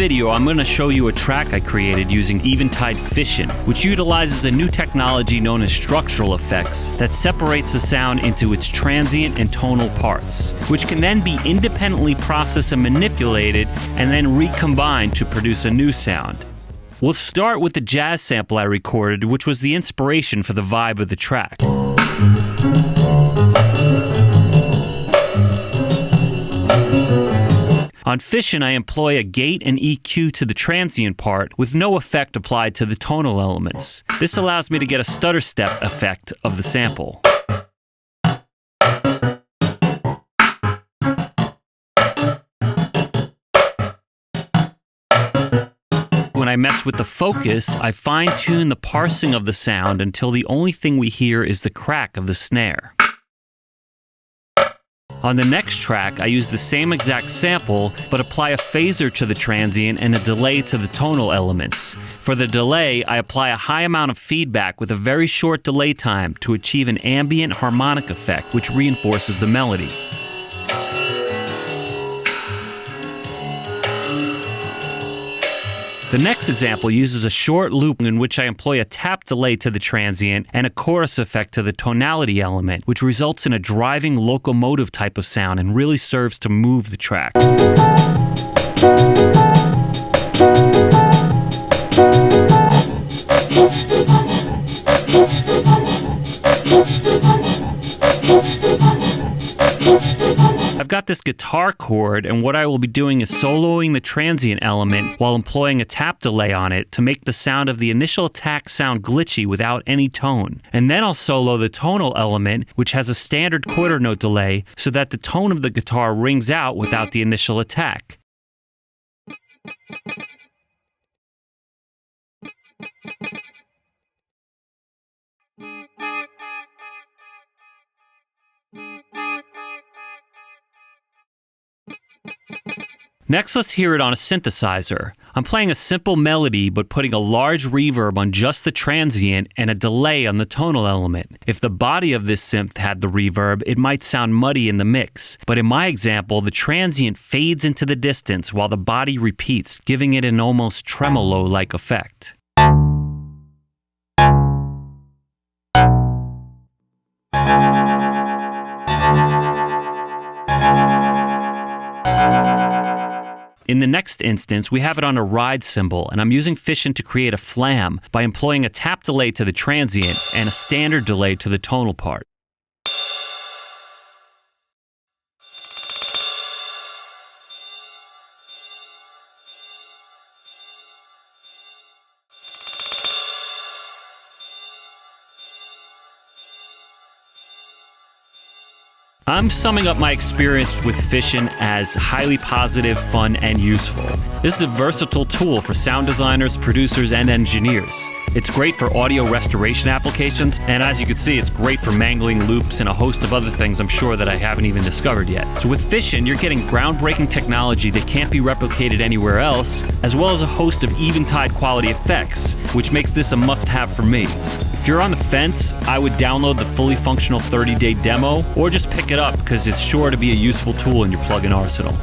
video, I'm going to show you a track I created using Eventide Physion, which utilizes a new technology known as structural effects that separates the sound into its transient and tonal parts, which can then be independently processed and manipulated and then recombined to produce a new sound. We'll start with the jazz sample I recorded, which was the inspiration for the vibe of the track. On Fission, I employ a gate and EQ to the transient part with no effect applied to the tonal elements. This allows me to get a stutter step effect of the sample. When I mess with the focus, I fine-tune the parsing of the sound until the only thing we hear is the crack of the snare. On the next track, I use the same exact sample, but apply a phaser to the transient and a delay to the tonal elements. For the delay, I apply a high amount of feedback with a very short delay time to achieve an ambient harmonic effect, which reinforces the melody. The next example uses a short loop in which I employ a tap delay to the transient and a chorus effect to the tonality element, which results in a driving locomotive type of sound and really serves to move the track. I've got this guitar chord, and what I will be doing is soloing the transient element while employing a tap delay on it to make the sound of the initial attack sound glitchy without any tone. And then I'll solo the tonal element, which has a standard quarter note delay, so that the tone of the guitar rings out without the initial attack. Next, let's hear it on a synthesizer. I'm playing a simple melody, but putting a large reverb on just the transient and a delay on the tonal element. If the body of this synth had the reverb, it might sound muddy in the mix. But in my example, the transient fades into the distance while the body repeats, giving it an almost tremolo-like effect. In the next instance, we have it on a ride cymbal, and I'm using Fission to create a Flam by employing a tap delay to the transient and a standard delay to the tonal part. I'm summing up my experience with Fission as highly positive, fun, and useful. This is a versatile tool for sound designers, producers, and engineers. It's great for audio restoration applications, and as you can see, it's great for mangling loops and a host of other things I'm sure that I haven't even discovered yet. So with Fission, you're getting groundbreaking technology that can't be replicated anywhere else, as well as a host of Eventide quality effects, which makes this a must-have for me. If you're on the fence, I would download the fully functional 30-day demo, or just pick it up because it's sure to be a useful tool in your plugin arsenal.